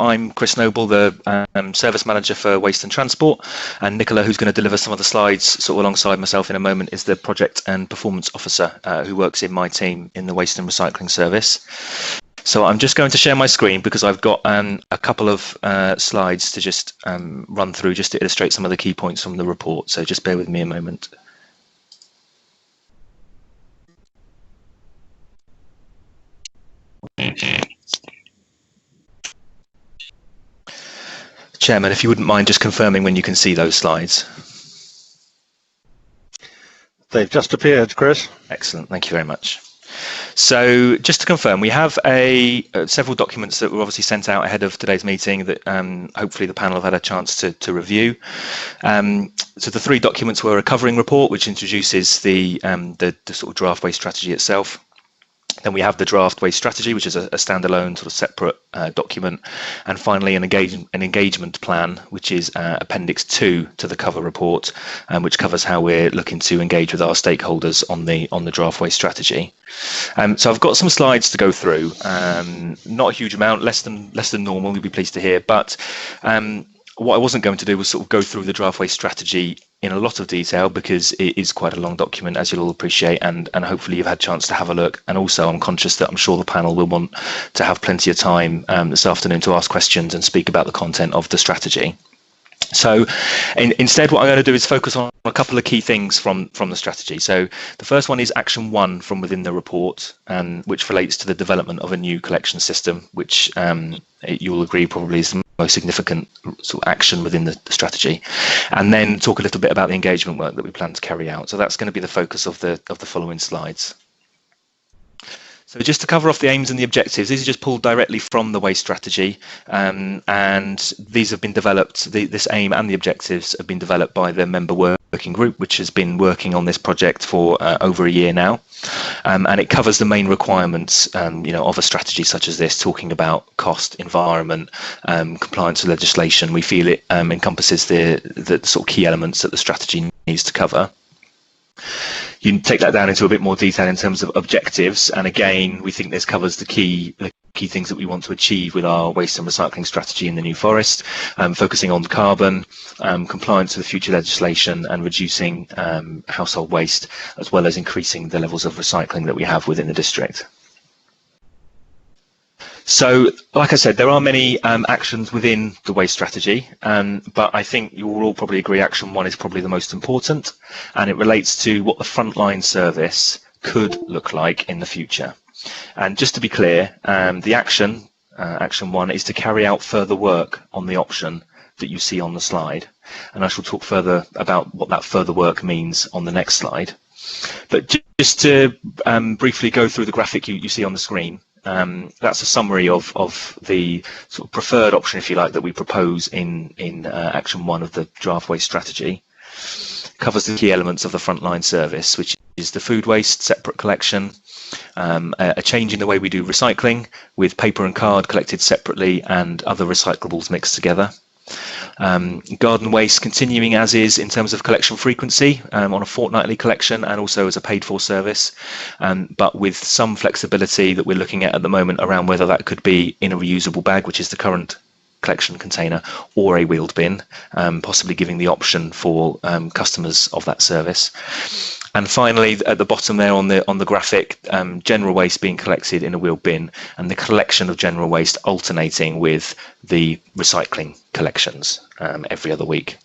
I'm Chris Noble, the Service Manager for Waste and Transport, and Nicola, who's going to deliver some of the slides sort of alongside myself in a moment, is the Project and Performance Officer who works in my team in the Waste and Recycling Service. So I'm just going to share my screen because I've got a couple of slides to just run through just to illustrate some of the key points from the report. So just bear with me a moment. Chairman, if you wouldn't mind just confirming when you can see those slides. They've just appeared, Chris. Excellent, thank you very much. So just to confirm, we have several documents that were obviously sent out ahead of today's meeting that hopefully the panel have had a chance to review. So the three documents were a covering report, which introduces the sort of draft waste strategy itself. Then we have the draft waste strategy, which is a standalone sort of separate document, and finally an engagement plan, which is Appendix 2 to the cover report, which covers how we're looking to engage with our stakeholders on the draft waste strategy. So I've got some slides to go through, not a huge amount, less than normal, you'll be pleased to hear, but what I wasn't going to do was sort of go through the draft waste strategy in a lot of detail because it is quite a long document, as you'll all appreciate, and hopefully you've had a chance to have a look. And also I'm conscious that I'm sure the panel will want to have plenty of time this afternoon to ask questions and speak about the content of the strategy. So instead, what I'm going to do is focus on a couple of key things from the strategy. So the first one is action 1 from within the report, which relates to the development of a new collection system, which you'll agree probably is the most significant sort of action within the strategy, and then talk a little bit about the engagement work that we plan to carry out. So that's going to be the focus of the following slides. So just to cover off the aims and the objectives, these are just pulled directly from the waste strategy, and these have been developed, this aim and the objectives have been developed by the member working group, which has been working on this project for over a year now, and it covers the main requirements of a strategy such as this, talking about cost, environment, compliance with legislation. We feel it encompasses the sort of key elements that the strategy needs to cover. You can take that down into a bit more detail in terms of objectives, and again we think this covers the key things that we want to achieve with our waste and recycling strategy in the New Forest, focusing on carbon, compliance with future legislation, and reducing household waste, as well as increasing the levels of recycling that we have within the district. So, like I said, there are many actions within the waste strategy, but I think you will all probably agree action 1 is probably the most important, and it relates to what the frontline service could look like in the future. And just to be clear, the action 1 is to carry out further work on the option that you see on the slide, and I shall talk further about what that further work means on the next slide. But just to briefly go through the graphic you see on the screen. That's a summary of the sort of preferred option, if you like, that we propose in action 1 of the draft waste strategy. Covers the key elements of the frontline service, which is the food waste separate collection, a change in the way we do recycling with paper and card collected separately and other recyclables mixed together. Garden waste continuing as is in terms of collection frequency, on a fortnightly collection and also as a paid for service, but with some flexibility that we're looking at the moment around whether that could be in a reusable bag, which is the current collection container, or a wheeled bin, possibly giving the option for customers of that service. And finally, at the bottom there on the graphic, general waste being collected in a wheeled bin, and the collection of general waste alternating with the recycling collections every other week.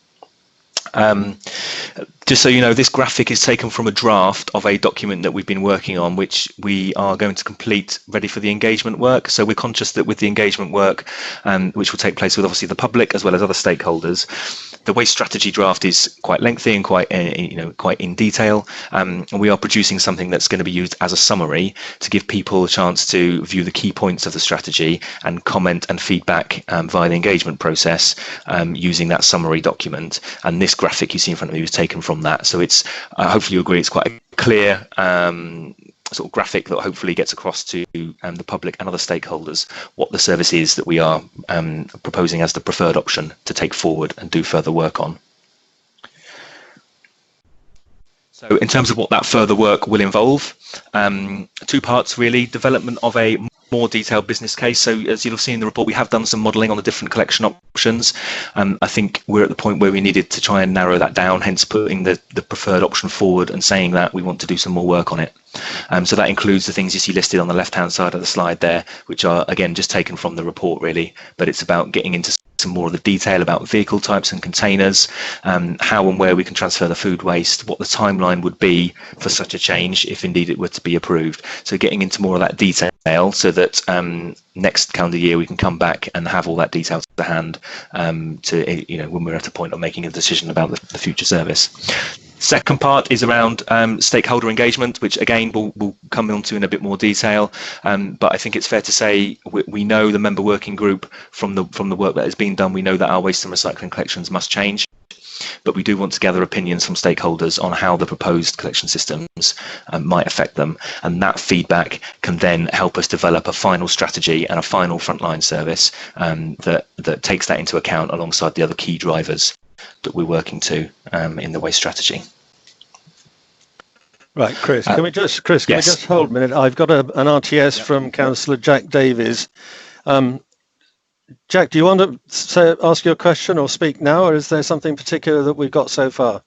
Just so you know, this graphic is taken from a draft of a document that we've been working on, which we are going to complete ready for the engagement work. So we're conscious that with the engagement work, which will take place with obviously the public as well as other stakeholders, the waste strategy draft is quite lengthy and quite in detail. And we are producing something that's going to be used as a summary to give people a chance to view the key points of the strategy and comment and feedback via the engagement process using that summary document. And this graphic you see in front of me was taken from that, so it's hopefully you agree it's quite a clear sort of graphic that hopefully gets across to the public and other stakeholders what the service is that we are proposing as the preferred option to take forward and do further work on. So in terms of what that further work will involve, two parts really: development of a more detailed business case. So as you'll have seen in the report, we have done some modelling on the different collection options. I think we're at the point where we needed to try and narrow that down, hence putting the preferred option forward and saying that we want to do some more work on it. So that includes the things you see listed on the left-hand side of the slide there, which are, again, just taken from the report really, but it's about getting into some more of the detail about vehicle types and containers, how and where we can transfer the food waste, what the timeline would be for such a change if indeed it were to be approved. So getting into more of that detail so that next calendar year we can come back and have all that detail to hand to, when we're at a point of making a decision about the future service. Second part is around stakeholder engagement, which again we'll come onto in a bit more detail. But I think it's fair to say we know the member working group from the work that has been done. We know that our waste and recycling collections must change, but we do want to gather opinions from stakeholders on how the proposed collection systems might affect them, and that feedback can then help us develop a final strategy and a final frontline service that takes that into account alongside the other key drivers that we're working to in the waste strategy. Right, Chris, can we just hold a minute? I've got an RTS from Councillor Jack Davies. Jack, do you want to ask your question or speak now, or is there something particular that we've got so far?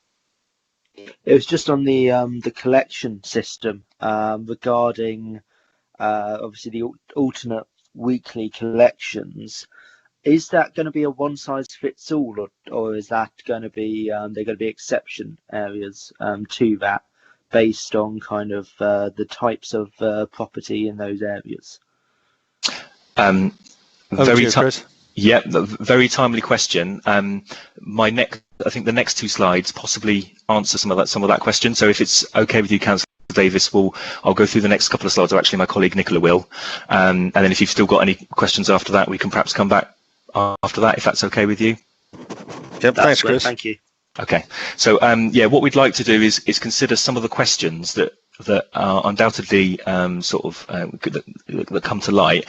It was just on the collection system regarding obviously the alternate weekly collections. Is that going to be a one-size-fits-all, or is that going to be they're going to be exception areas to that, based on kind of the types of property in those areas? Very timely question. I think the next two slides possibly answer some of that question. So if it's okay with you, Councillor Davis, I'll go through the next couple of slides, or actually my colleague Nicola will, and then if you've still got any questions after that, we can perhaps come back after that, if that's okay with you. Yep, thanks, Chris. Thank you. Okay, so what we'd like to do is consider some of the questions that are undoubtedly that come to light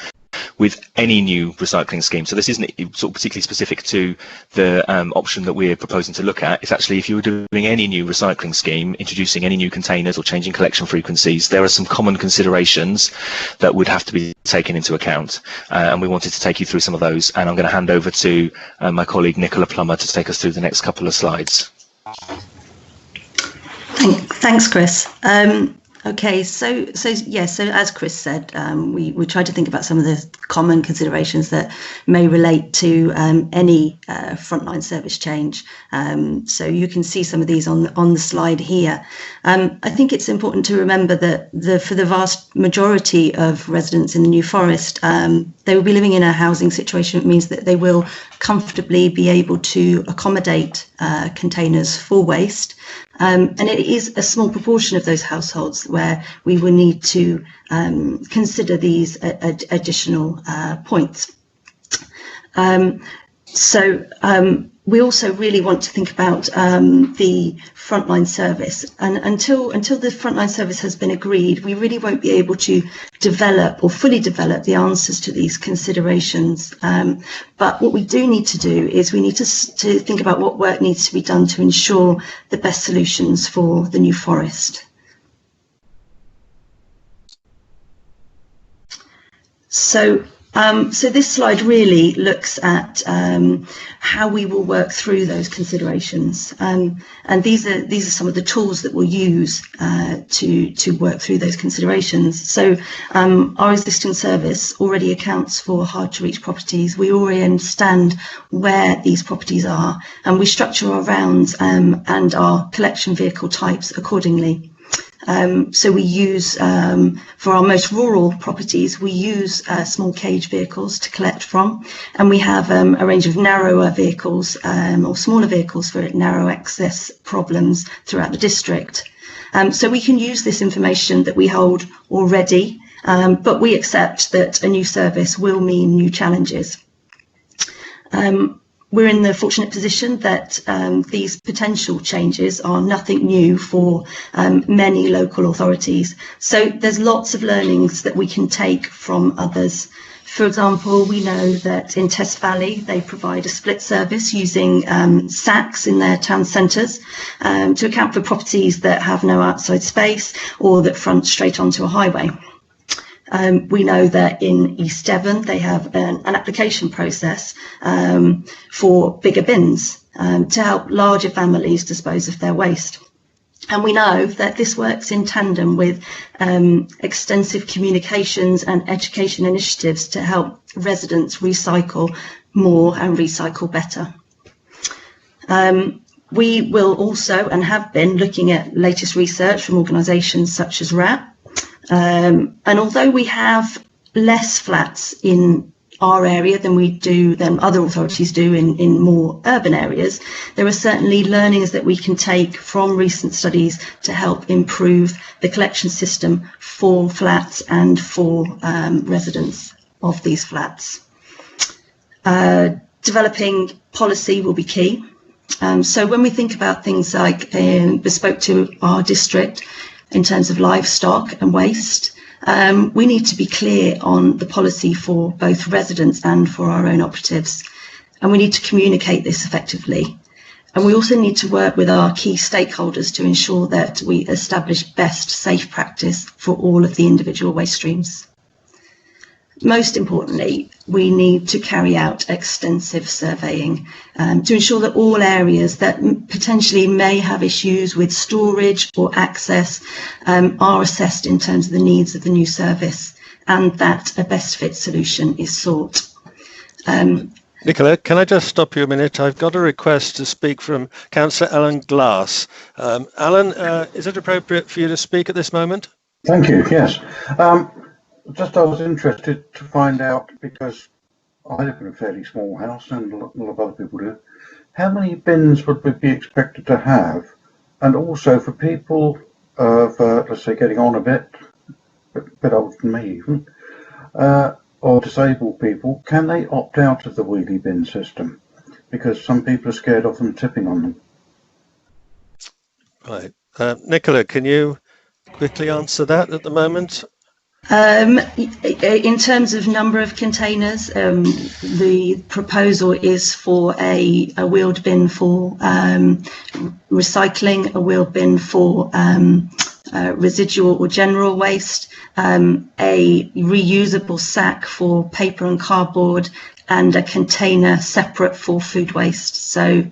with any new recycling scheme. So this isn't sort of particularly specific to the option that we're proposing to look at. It's actually, if you were doing any new recycling scheme, introducing any new containers or changing collection frequencies, there are some common considerations that would have to be taken into account. And we wanted to take you through some of those. And I'm going to hand over to my colleague Nicola Plummer to take us through the next couple of slides. Thanks, Chris. Okay, so as Chris said, we tried to think about some of the common considerations that may relate to any frontline service change. So you can see some of these on the slide here. I think it's important to remember that for the vast majority of residents in the New Forest, they will be living in a housing situation that means that they will comfortably be able to accommodate containers for waste. And it is a small proportion of those households where we will need to consider these additional points. We also really want to think about the frontline service, and until the frontline service has been agreed, we really won't be able to develop or fully develop the answers to these considerations. But what we do need to do is we need to think about what work needs to be done to ensure the best solutions for the New Forest. So this slide really looks at how we will work through those considerations, and these are some of the tools that we'll use to work through those considerations. So our existing service already accounts for hard to reach properties. We already understand where these properties are, and we structure our rounds and our collection vehicle types accordingly. So we use, for our most rural properties, we use small cage vehicles to collect from, and we have a range of narrower vehicles or smaller vehicles for narrow access problems throughout the district. So we can use this information that we hold already, but we accept that a new service will mean new challenges. We're in the fortunate position that these potential changes are nothing new for many local authorities. So there's lots of learnings that we can take from others. For example, we know that in Test Valley, they provide a split service using sacks in their town centres to account for properties that have no outside space or that front straight onto a highway. We know that in East Devon, they have an application process for bigger bins to help larger families dispose of their waste. And we know that this works in tandem with extensive communications and education initiatives to help residents recycle more and recycle better. We will also and have been looking at latest research from organisations such as RAP. And although we have less flats in our area than other authorities do in more urban areas, there are certainly learnings that we can take from recent studies to help improve the collection system for flats and for residents of these flats. Developing policy will be key. So when we think about things like bespoke to our district in terms of livestock and waste, we need to be clear on the policy for both residents and for our own operatives, and we need to communicate this effectively. And we also need to work with our key stakeholders to ensure that we establish best safe practice for all of the individual waste streams. Most importantly, we need to carry out extensive surveying to ensure that all areas that potentially may have issues with storage or access are assessed in terms of the needs of the new service, and that a best fit solution is sought. Nicola, can I just stop you a minute? I've got a request to speak from Councillor Alan Glass. Alan, is it appropriate for you to speak at this moment? Thank you, yes. Just I was interested to find out, because I live in a fairly small house and a lot of other people do, how many bins would we be expected to have? And also for people of, let's say, getting on a bit older than me even, or disabled people, can they opt out of the wheelie bin system? Because some people are scared of them tipping on them. Right. Nicola, can you quickly answer that at the moment? In terms of number of containers, the proposal is for a wheeled bin for recycling, a wheeled bin for residual or general waste, a reusable sack for paper and cardboard, and a container separate for food waste. So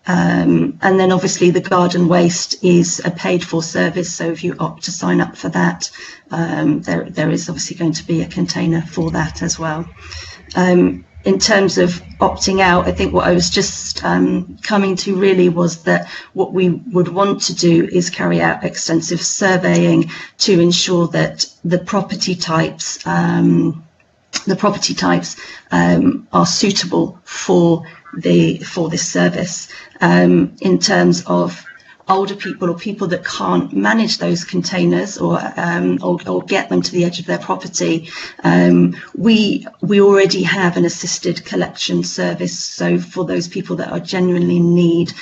and then obviously the garden waste is a paid for service, so if you opt to sign up for that, there is obviously going to be a container for that as well. In terms of opting out, I think what I was just coming to really was that what we would want to do is carry out extensive surveying to ensure that the property types are suitable for this service. In terms of older people or people that can't manage those containers or get them to the edge of their property, we already have an assisted collection service. So for those people that are genuinely in need,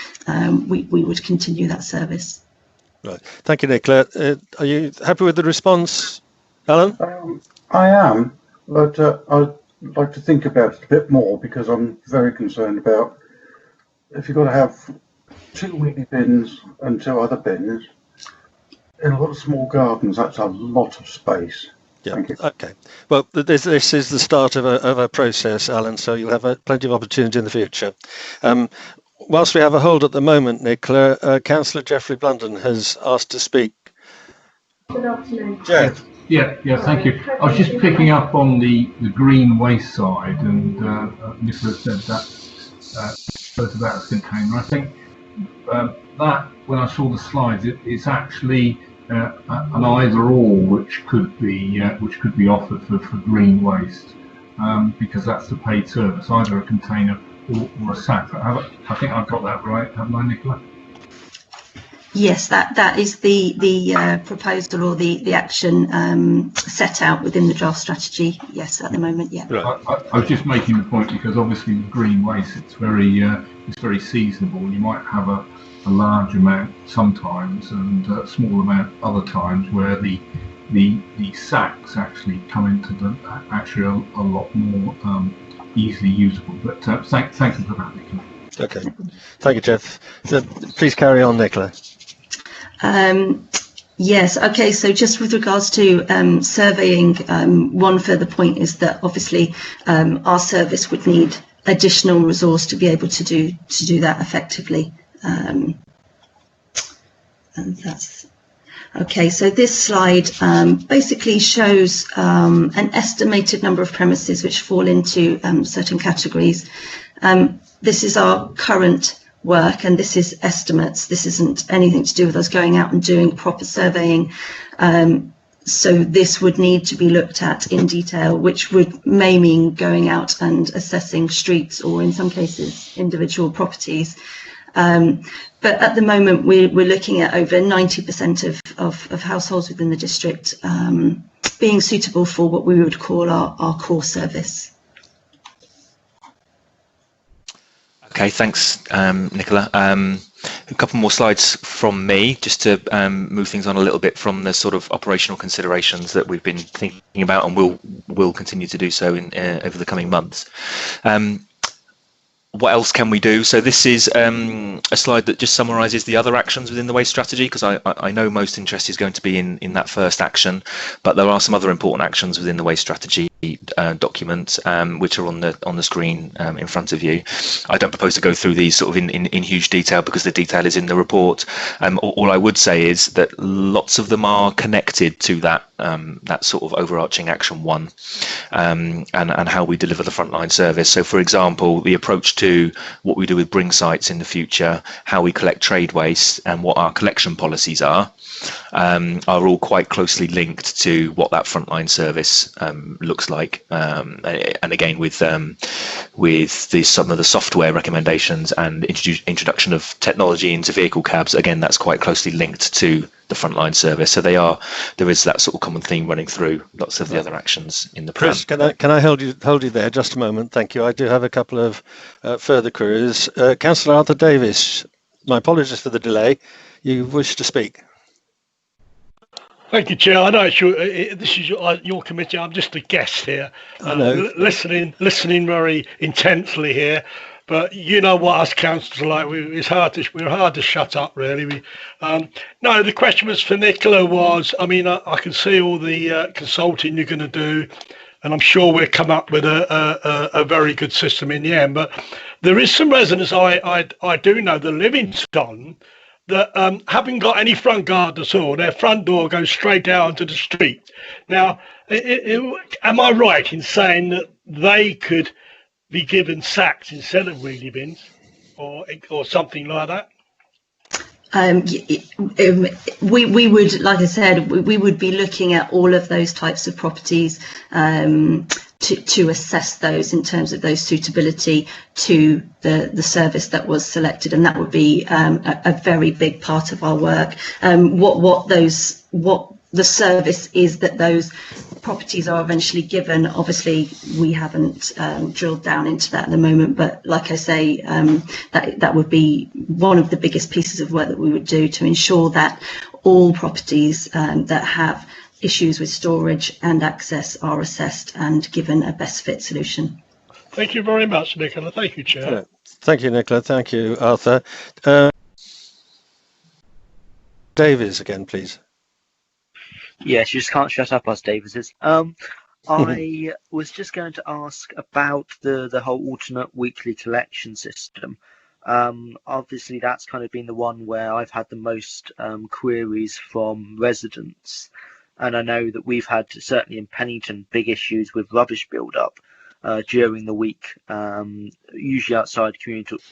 we would continue that service. Right. Thank you, Nicola. Are you happy with the response, Alan? I am, but I'd like to think about it a bit more, because I'm very concerned about if you've got to have 2 wheelie bins and 2 other bins in a lot of small gardens. That's a lot of space. Yeah. Thank you. Okay. Well, this is the start of a process, Alan. So you'll have plenty of opportunity in the future. Whilst we have a hold at the moment, Nicola, Councillor Geoffrey Blunden has asked to speak. Good afternoon. Jeff. Yeah, thank you. I was just picking up on the green waste side, and Nicola said that spoke about a container. I think that when I saw the slides, it's actually an either/or which could be offered for green waste, because that's the paid service, either a container or a sack. I think I've got that right, haven't I, Nicola? Yes, that is the proposal or the action set out within the draft strategy. Yes, at the moment, yeah. Right. I was just making the point because obviously with green waste, it's very seasonable. You might have a large amount sometimes and a small amount other times, where the the SACs actually come into the actually a lot more easily usable. But thank you for that, Nicola. Okay, thank you, Jeff. So, please carry on, Nicola. Yes, okay, so just with regards to surveying, one further point is that obviously our service would need additional resource to be able to do that effectively. And that's okay. So this slide basically shows an estimated number of premises which fall into certain categories. This is our current work, and this is estimates. This isn't anything to do with us going out and doing proper surveying. So this would need to be looked at in detail, which may mean going out and assessing streets, or in some cases individual properties. But at the moment we're looking at over 90% of households within the district being suitable for what we would call our core service. Okay, thanks, Nicola. A couple more slides from me, just to move things on a little bit from the sort of operational considerations that we've been thinking about, and will continue to do so in over the coming months. What else can we do? So this is a slide that just summarises the other actions within the waste strategy, because I know most interest is going to be in that first action, but there are some other important actions within the waste strategy document, which are on the screen in front of you. I don't propose to go through these sort of in huge detail, because the detail is in the report. All I would say is that lots of them are connected to that sort of overarching action one, and how we deliver the frontline service. So, for example, the approach to what we do with bring sites in the future, how we collect trade waste, and what our collection policies are all quite closely linked to what that frontline service looks like. And again, with some of the software recommendations and introduction of technology into vehicle cabs, again, that's quite closely linked to the frontline service. So there is that sort of common theme running through lots of the other actions in the plan. Chris, can I hold you there just a moment? Thank you. I do have a couple of further queries. Councillor Arthur Davis, my apologies for the delay. You wish to speak. Thank you, Chair. I know this is your committee. I'm just a guest here, listening very intensely here. But you know what us councillors are like. We're hard to shut up, really. No, the question was for Nicola. I mean, I can see all the consulting you're going to do, and I'm sure we'll come up with a very good system in the end. But there is some residents I do know that live in Scotland that haven't got any front garden at all. Their front door goes straight down to the street. Now, am I right in saying that they could be given sacks instead of wheelie bins, or something like that? We would, like I said, we would be looking at all of those types of properties to assess those in terms of those suitability to the service that was selected, and that would be a very big part of our work. What the service is that those properties are eventually given, obviously we haven't drilled down into that at the moment, but like I say, that would be one of the biggest pieces of work that we would do to ensure that all properties that have issues with storage and access are assessed and given a best fit solution. Thank you very much, Nicola. Thank you, Chair. Thank you, Nicola. Thank you, Arthur. Davies again, please. Yes, you just can't shut up us Davises. I was just going to ask about the whole alternate weekly collection system. Obviously, that's kind of been the one where I've had the most queries from residents. And I know that we've had, certainly in Pennington, big issues with rubbish build-up during the week, usually outside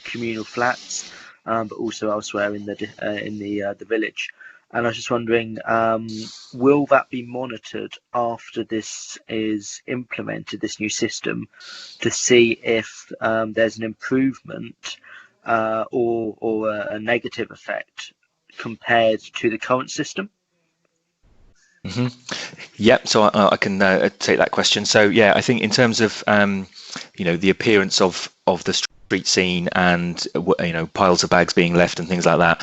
communal flats, but also elsewhere in the village. And I was just wondering, will that be monitored after this is implemented, this new system, to see if there's an improvement or a negative effect compared to the current system? Mm-hmm. Yep. So I can take that question. So yeah, I think in terms of the appearance of the street scene and piles of bags being left and things like that,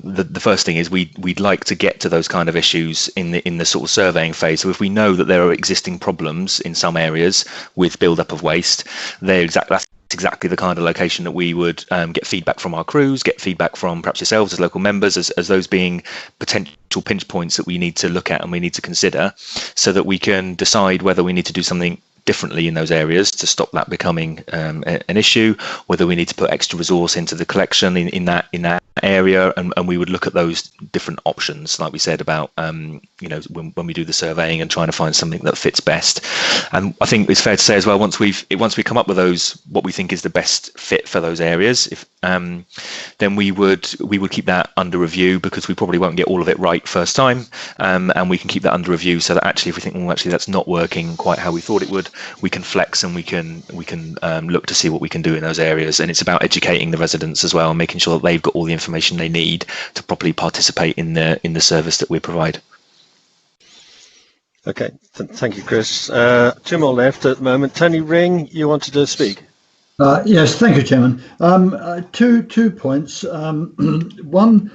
the first thing is we'd like to get to those kind of issues in the sort of surveying phase. So if we know that there are existing problems in some areas with build-up of waste, that's exactly the kind of location that we would get feedback from our crews, get feedback from perhaps yourselves as local members, as those being potential pinch points that we need to look at and we need to consider, so that we can decide whether we need to do something differently in those areas to stop that becoming an issue, whether we need to put extra resource into the collection in that area, and we would look at those different options, like we said about when we do the surveying and trying to find something that fits best. And I think it's fair to say as well, once we come up with those, what we think is the best fit for those areas, then we would keep that under review, because we probably won't get all of it right first time, and we can keep that under review, so that actually if we think, well, actually that's not working quite how we thought it would, we can flex and we can look to see what we can do in those areas. And it's about educating the residents as well, and making sure that they've got all the information they need to properly participate in the service that we provide. Okay, thank you, Chris. Two more left at the moment. Tony Ring, you wanted to speak? Yes, thank you, Chairman. Two points. One,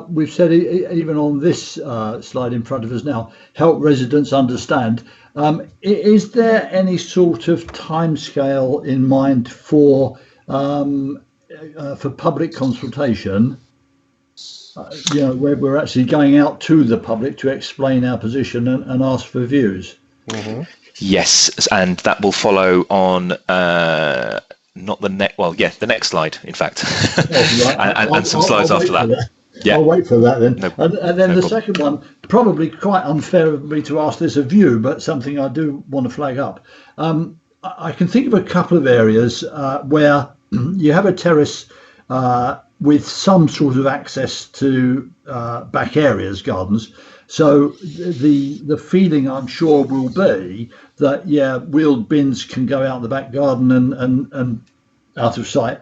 we've said even on this slide in front of us now, help residents understand. Is there any sort of timescale in mind for public consultation? Where we're actually going out to the public to explain our position and ask for views. Mm-hmm. Yes, and that will follow on. Not the next. Well, yeah, the next slide, in fact, and some slides after that. Yeah, I'll wait for that then. No, and then the second one, probably quite unfair of me to ask this of you, but something I do want to flag up. I can think of a couple of areas where you have a terrace with some sort of access to back areas, gardens. So the feeling, I'm sure, will be that, wheeled bins can go out the back garden and out of sight,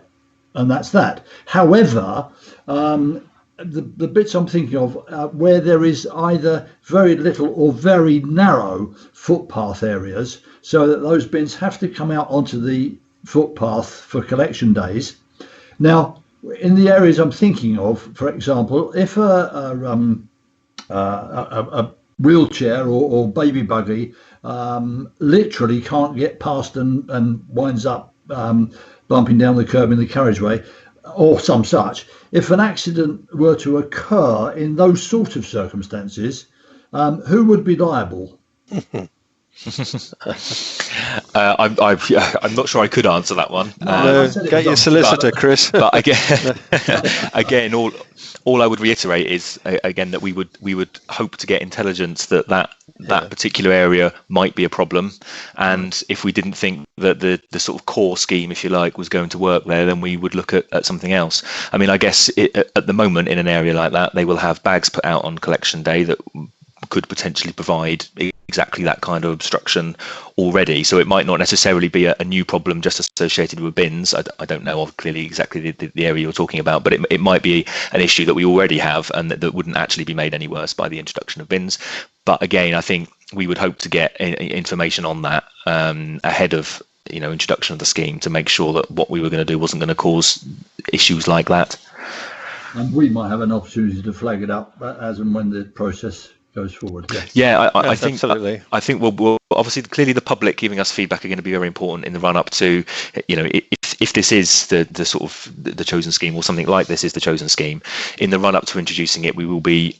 and that's that. However, the bits I'm thinking of where there is either very little or very narrow footpath areas, so that those bins have to come out onto the footpath for collection days. Now, in the areas I'm thinking of, for example, if a wheelchair or baby buggy literally can't get past and winds up bumping down the curb in the carriageway or some such, if an accident were to occur in those sort of circumstances, who would be liable? I'm not sure I could answer that one. Get your solicitor, Chris. But again, all I would reiterate is again that we would hope to get intelligence that particular area might be a problem, and if we didn't think that the sort of core scheme, if you like, was going to work there, then we would look at something else. I mean, I guess at the moment in an area like that, they will have bags put out on collection day that could potentially provide exactly that kind of obstruction already. So it might not necessarily be a new problem just associated with bins. I don't know of clearly exactly the area you're talking about, but it might be an issue that we already have and that wouldn't actually be made any worse by the introduction of bins. But again, I think we would hope to get information on that ahead of introduction of the scheme, to make sure that what we were going to do wasn't going to cause issues like that. And we might have an opportunity to flag it up as and when the process goes forward. Yeah, I think absolutely. I think we'll obviously, clearly the public giving us feedback are going to be very important in the run up to, if this is the sort of the chosen scheme, or something like this is the chosen scheme, in the run up to introducing it, we will be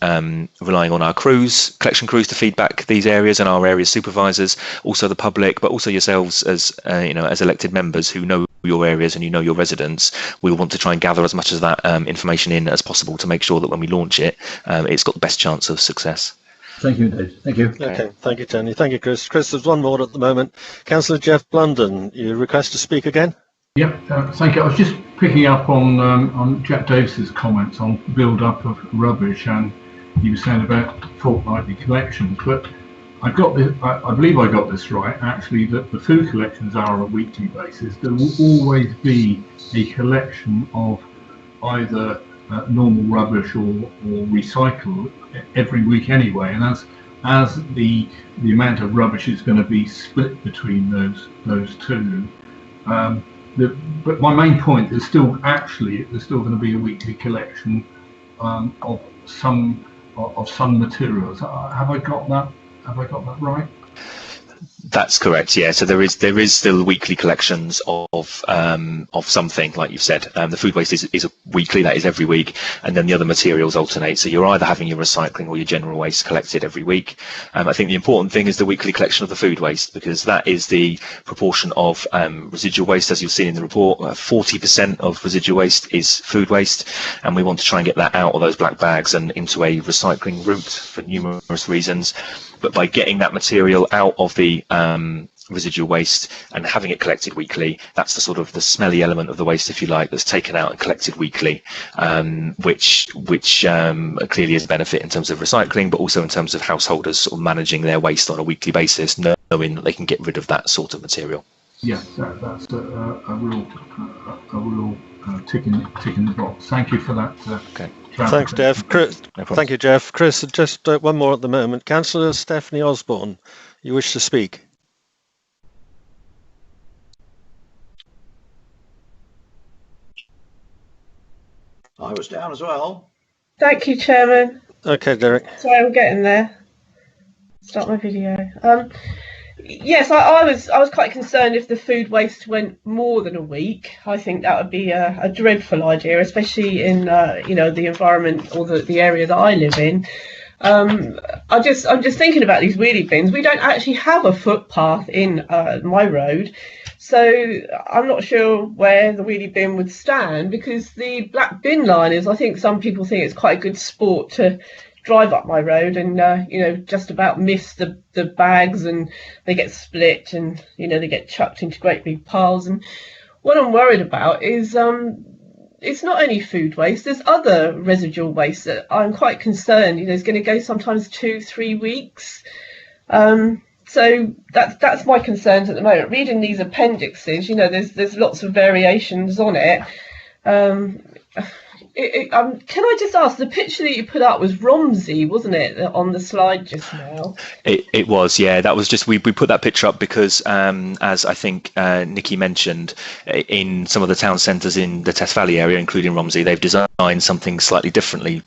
relying on our collection crews to feedback these areas, and our area supervisors, also the public, but also yourselves as as elected members who know your areas and your residents. We'll want to try and gather as much of that information in as possible to make sure that when we launch it, it's got the best chance of success. Thank you, Dave. Thank you. Okay, thank you, Tony. Thank you, Chris. Chris, there's one more at the moment. Councillor Jeff Blunden, you request to speak again? Yep, thank you. I was just picking up on Jack Davis's comments on build-up of rubbish, and he was saying about fortnightly collections. But I believe I got this right, actually, that the food collections are on a weekly basis. There will always be a collection of either normal rubbish or recycle every week anyway, and as the amount of rubbish is going to be split between those two, but my main point is still there's still going to be a weekly collection of some materials. Have I got that right? That's correct. Yeah. So there is still weekly collections of something, like you've said. The food waste is a weekly, that is every week, and then the other materials alternate. So you're either having your recycling or your general waste collected every week. I think the important thing is the weekly collection of the food waste, because that is the proportion of residual waste, as you'll see in the report. 40% of residual waste is food waste, and we want to try and get that out of those black bags and into a recycling route for numerous reasons. But by getting that material out of the residual waste and having it collected weekly, that's the sort of the smelly element of the waste, if you like, that's taken out and collected weekly, which clearly is a benefit in terms of recycling, but also in terms of householders sort of managing their waste on a weekly basis, knowing that they can get rid of that sort of material. Yes, that's a real tick in the box. Thank you for that. Okay. Thanks, Jeff. Chris, No thank you, Jeff. Chris, just one more at the moment. Councillor Stephanie Osborne, you wish to speak? I was down as well. Thank you, Chairman. Okay, Derek. Sorry, we're getting there. Start my video. Yes, I was quite concerned if the food waste went more than a week. I think that would be a dreadful idea, especially in the environment or the area that I live in. I'm just thinking about these wheelie bins. We don't actually have a footpath in my road, so I'm not sure where the wheelie bin would stand, because the black bin liners, I think some people think it's quite a good sport to drive up my road and just about miss the bags, and they get split and they get chucked into great big piles. And what I'm worried about is it's not only food waste, there's other residual waste that I'm quite concerned it's going to go sometimes 2-3 weeks. So that's my concerns at the moment. Reading these appendixes, there's lots of variations on it. Can I just ask, the picture that you put up was Romsey, wasn't it, on the slide just now? It was, yeah. That was just, we put that picture up because, as I think Nikki mentioned, in some of the town centres in the Test Valley area, including Romsey, they've designed something slightly differently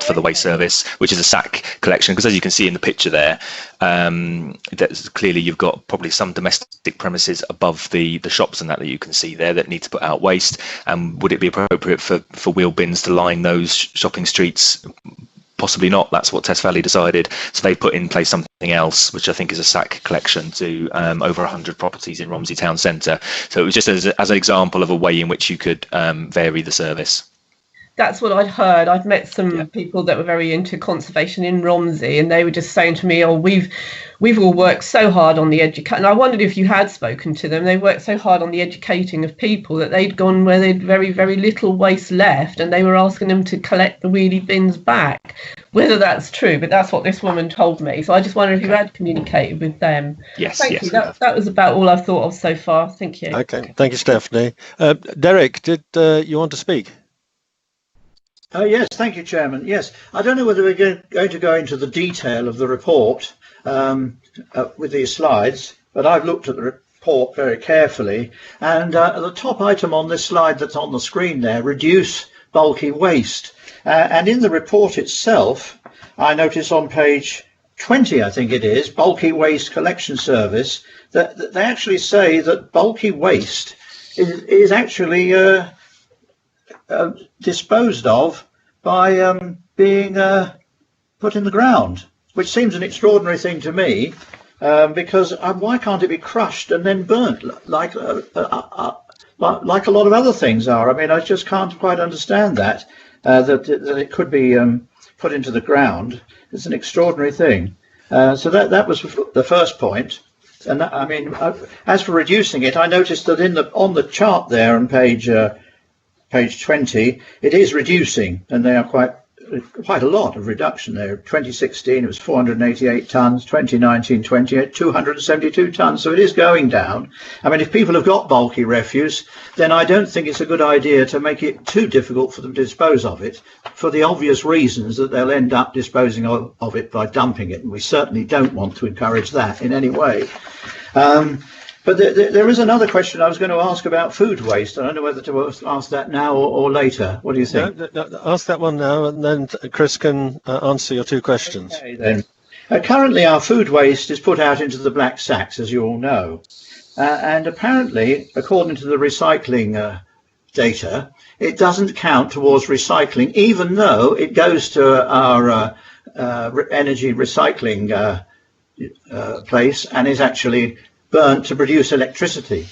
for the waste service, which is a sack collection. Because as you can see in the picture there, that's clearly you've got probably some domestic premises above the shops and that you can see there that need to put out waste. And would it be appropriate for wheel bins to line those shopping streets? Possibly not. That's what Test Valley decided. So they put in place something else, which I think is a sack collection to over 100 properties in Romsey Town Centre. So it was just as an example of a way in which you could vary the service. That's what I'd heard. I'd met some people that were very into conservation in Romsey, and they were just saying to me, "Oh, we've all worked so hard on the education." And I wondered if you had spoken to them. They worked so hard on the educating of people that they'd gone where they'd very, very little waste left, and they were asking them to collect the wheelie bins back. Whether that's true, but that's what this woman told me. So I just wondered if you had communicated with them. Yes, Thank you. That was about all I've thought of so far. Thank you. Okay, thank you, Stephanie. Derek, did you want to speak? Yes, thank you, Chairman. Yes, I don't know whether we're going to go into the detail of the report with these slides, but I've looked at the report very carefully. And the top item on this slide that's on the screen there, reduce bulky waste. And in the report itself, I notice on page 20, I think it is, bulky waste collection service, that they actually say that bulky waste is actually disposed of by being put in the ground, which seems an extraordinary thing to me, because why can't it be crushed and then burnt like a lot of other things are? I mean, I just can't quite understand that it could be put into the ground. It's an extraordinary thing. So that was the first point. And that, I mean, as for reducing it, I noticed that on the chart there on page 20, it is reducing, and they are quite a lot of reduction there. 2016 it was 488 tonnes, 2019 272 tonnes, so it is going down. I mean, if people have got bulky refuse, then I don't think it's a good idea to make it too difficult for them to dispose of it, for the obvious reasons that they'll end up disposing of it by dumping it, and we certainly don't want to encourage that in any way. But there is another question I was going to ask about food waste. I don't know whether to ask that now or later. What do you think? No, ask that one now, and then Chris can answer your two questions. Okay, then. Currently, our food waste is put out into the black sacks, as you all know. And apparently, according to the recycling data, it doesn't count towards recycling, even though it goes to our energy recycling place and is actually burnt to produce electricity.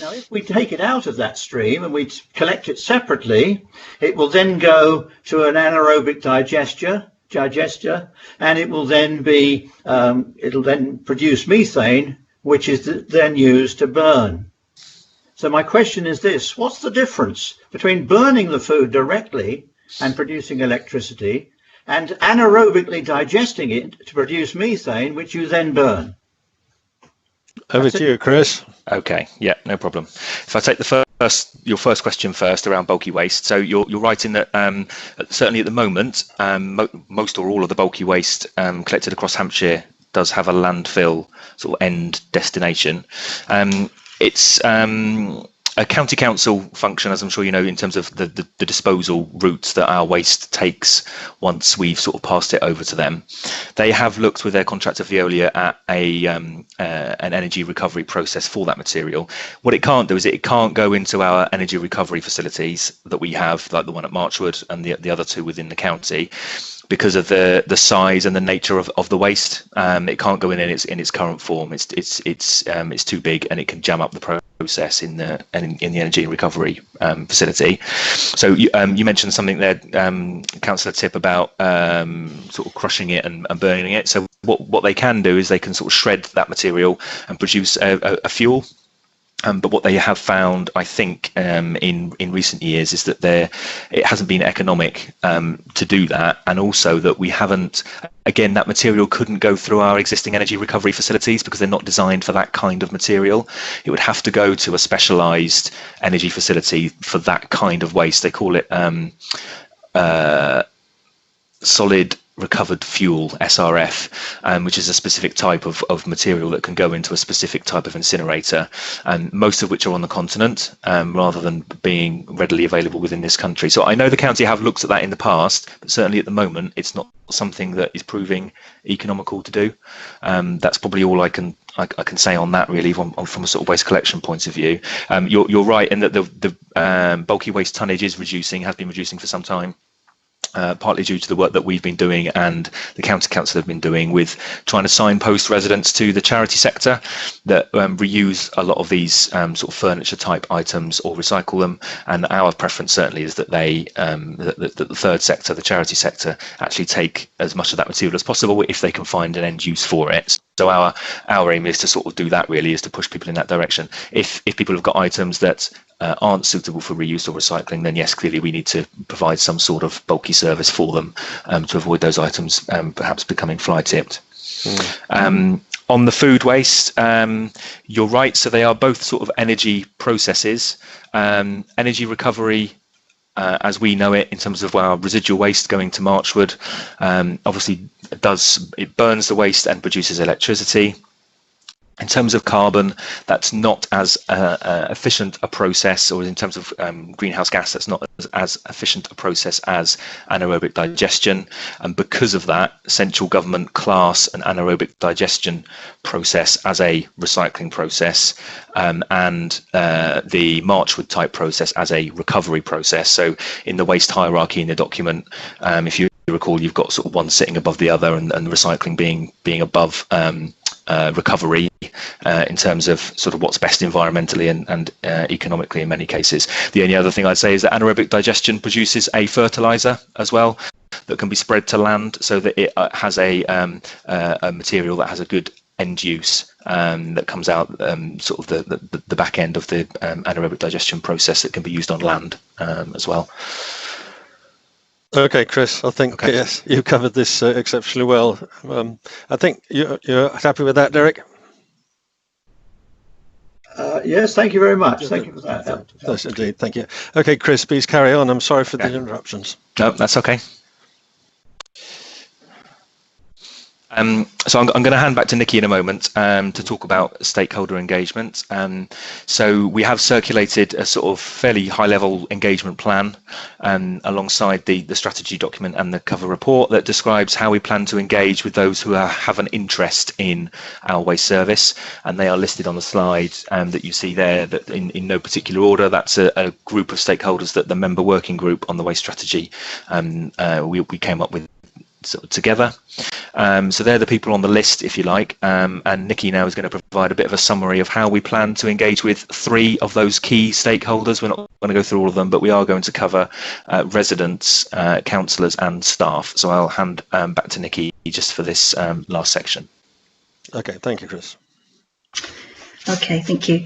Now, if we take it out of that stream and we collect it separately, it will then go to an anaerobic digester, and it will then be, it'll then produce methane, which is then used to burn. So my question is this: what's the difference between burning the food directly and producing electricity, and anaerobically digesting it to produce methane, which you then burn? Over to you, Chris. Okay, yeah, no problem. If I take your first question first around bulky waste, so you're right in that certainly at the moment, most or all of the bulky waste collected across Hampshire does have a landfill sort of end destination. It's a county council function, as I'm sure you know, in terms of the disposal routes that our waste takes once we've sort of passed it over to them. They have looked with their contractor Veolia at an energy recovery process for that material. What it can't do is it can't go into our energy recovery facilities that we have, like the one at Marchwood and the other two within the county, because of the size and the nature of the waste. It can't go in its current form. It's too big, and it can jam up the process in the energy recovery facility. So you mentioned something there, Councillor Tip, about sort of crushing it and burning it. So what they can do is they can sort of shred that material and produce a fuel. But what they have found, I think, in recent years is that it hasn't been economic to do that, and also that we haven't. Again, that material couldn't go through our existing energy recovery facilities because they're not designed for that kind of material. It would have to go to a specialised energy facility for that kind of waste. They call it solid recovered fuel, SRF, which is a specific type of material that can go into a specific type of incinerator, and most of which are on the continent rather than being readily available within this country. So I know the county have looked at that in the past, but certainly at the moment it's not something that is proving economical to do. That's probably all I can say on that, really, from a sort of waste collection point of view. You're right in that the bulky waste tonnage has been reducing for some time. Partly due to the work that we've been doing and the county council have been doing with trying to signpost residents to the charity sector that reuse a lot of these sort of furniture type items or recycle them. And our preference certainly is that the third sector, the charity sector, actually take as much of that material as possible if they can find an end use for it. So our aim is to sort of do that, really, is to push people in that direction. If people have got items that aren't suitable for reuse or recycling, then yes, clearly we need to provide some sort of bulky service for them to avoid those items perhaps becoming fly tipped. On the food waste, you're right. So they are both sort of energy processes. Energy recovery, as we know it, in terms of our residual waste going to Marchwood, obviously it burns the waste and produces electricity. In terms of carbon, that's not as efficient a process, or in terms of greenhouse gas, that's not as efficient a process as anaerobic digestion. And because of that, central government class an anaerobic digestion process as a recycling process, and the Marchwood type process as a recovery process. So in the waste hierarchy in the document, if you recall, you've got sort of one sitting above the other, and recycling being above recovery in terms of sort of what's best environmentally and economically in many cases. The only other thing I'd say is that anaerobic digestion produces a fertilizer as well that can be spread to land, so that it has a material that has a good end use that comes out sort of the back end of the anaerobic digestion process that can be used on land as well. Okay, Chris, I think yes, you covered this exceptionally well. I think you're happy with that, Derek? Yes, thank you very much. Thank you for that. Yes, indeed. Thank you. Okay, Chris, please carry on. I'm sorry for the interruptions. No, that's okay. So I'm going to hand back to Nikki in a moment to talk about stakeholder engagement. So we have circulated a sort of fairly high-level engagement plan alongside the strategy document and the cover report that describes how we plan to engage with those who have an interest in our waste service, and they are listed on the slide that you see there. That in no particular order, that's a group of stakeholders that the member working group on the waste strategy we came up with sort of together. So they're the people on the list, if you like, and Nikki now is going to provide a bit of a summary of how we plan to engage with 3 of those key stakeholders. We're not going to go through all of them, but we are going to cover residents, councillors and staff. So I'll hand back to Nikki just for this last section. Okay, thank you, Chris. Okay, thank you.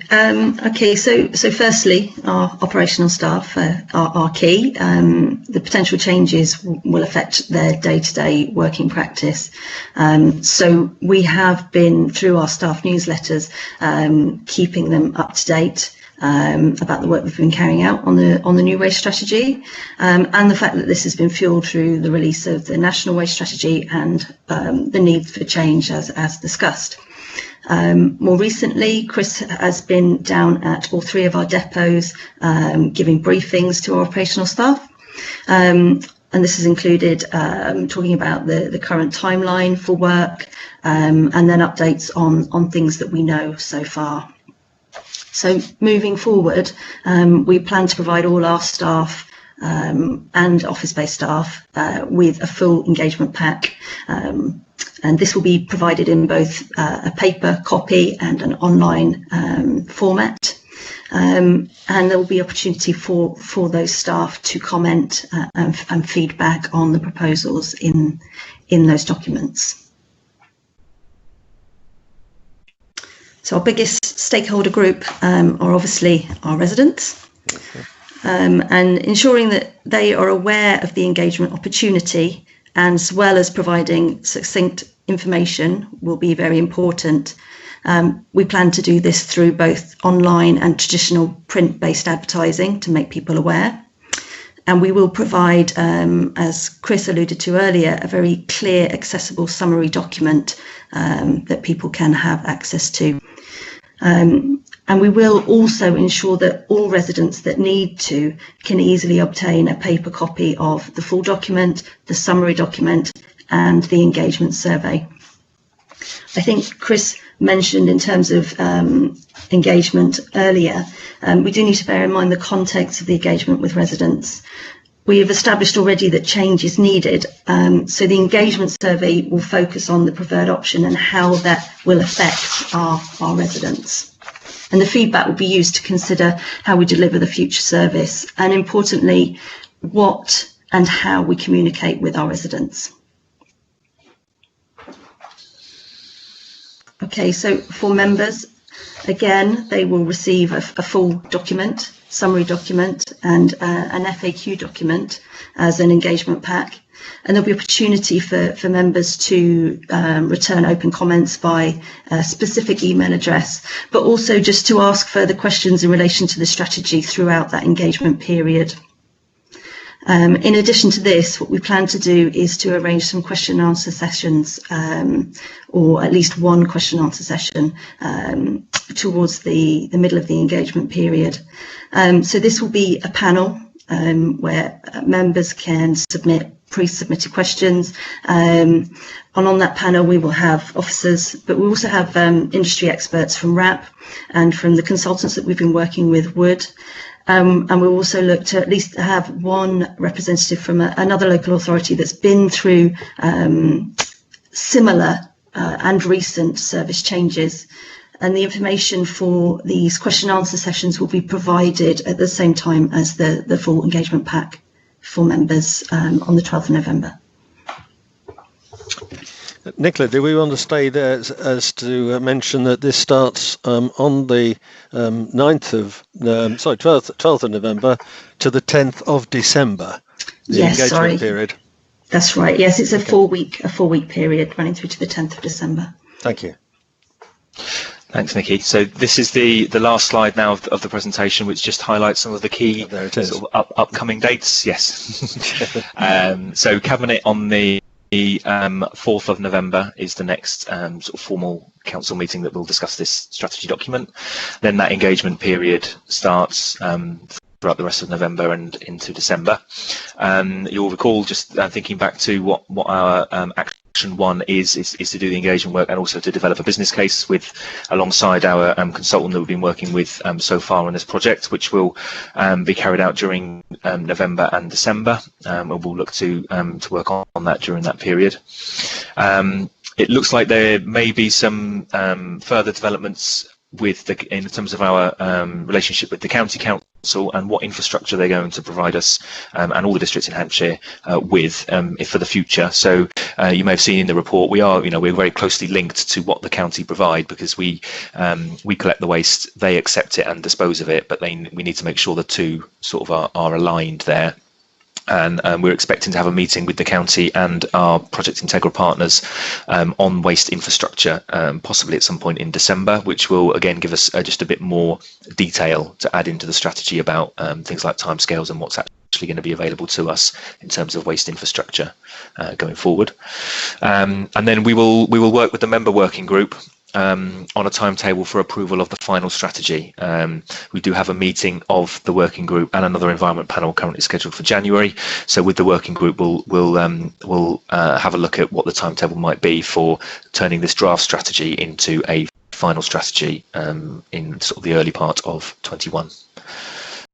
Okay, so firstly, our operational staff are key. The potential changes will affect their day-to-day working practice. So we have been, through our staff newsletters, keeping them up to date about the work we've been carrying out on the new waste strategy, and the fact that this has been fueled through the release of the national waste strategy and the need for change as discussed. More recently, Chris has been down at all 3 of our depots giving briefings to our operational staff. And this has included talking about the current timeline for work and then updates on things that we know so far. So moving forward, we plan to provide all our staff and office-based staff with a full engagement pack. And this will be provided in both a paper copy and an online format. And there will be opportunity for those staff to comment and feedback on the proposals in those documents. So our biggest stakeholder group are obviously our residents. And ensuring that they are aware of the engagement opportunity, as well as providing succinct information, will be very important. We plan to do this through both online and traditional print-based advertising to make people aware. And we will provide, as Chris alluded to earlier, a very clear, accessible summary document that people can have access to. And we will also ensure that all residents that need to can easily obtain a paper copy of the full document, the summary document, and the engagement survey. I think Chris mentioned in terms of engagement earlier, we do need to bear in mind the context of the engagement with residents. We have established already that change is needed, so the engagement survey will focus on the preferred option and how that will affect our residents. And the feedback will be used to consider how we deliver the future service, and importantly, what and how we communicate with our residents. Okay, so for members, again, they will receive a full document, summary document, and an FAQ document as an engagement pack. And there'll be opportunity for members to return open comments by a specific email address, but also just to ask further questions in relation to the strategy throughout that engagement period. In addition to this, what we plan to do is to arrange some question and answer sessions, or at least one question and answer session towards the middle of the engagement period. So this will be a panel where members can submit pre-submitted questions, and on that panel we will have officers, but we also have industry experts from RAP and from the consultants that we've been working with, Wood. And we'll also look to at least have one representative from another local authority that's been through similar and recent service changes. And the information for these question and answer sessions will be provided at the same time as the full engagement pack for members on the 12th of November. Nicola, do we want to stay there as to mention that this starts on the 12th of November to the 10th of December, the engagement period? That's right. Yes, it's a four week period running through to the 10th of December. Thank you. Thanks, Nikki. So this is the last slide now of the presentation, which just highlights some of the key there it is. Sort of upcoming dates. Yes. So Cabinet on the 4th of November is the next sort of formal council meeting that will discuss this strategy document. Then that engagement period starts throughout the rest of November and into December. You'll recall, just thinking back to what our action one is to do the engagement work and also to develop a business case alongside our consultant that we've been working with so far on this project, which will be carried out during November and December, and we'll look to work on that during that period. It looks like there may be some further developments in terms of our relationship with the county council and what infrastructure they're going to provide us and all the districts in Hampshire with if for the future. So you may have seen in the report we're very closely linked to what the county provide, because we collect the waste, they accept it and dispose of it, but we need to make sure the two sort of are aligned there. And we're expecting to have a meeting with the county and our Project Integral partners on waste infrastructure, possibly at some point in December, which will again give us just a bit more detail to add into the strategy about things like timescales and what's actually going to be available to us in terms of waste infrastructure going forward. And then we will work with the member working group on a timetable for approval of the final strategy. We do have a meeting of the working group and another environment panel currently scheduled for January. So with the working group, we'll have a look at what the timetable might be for turning this draft strategy into a final strategy in sort of the early part of 21.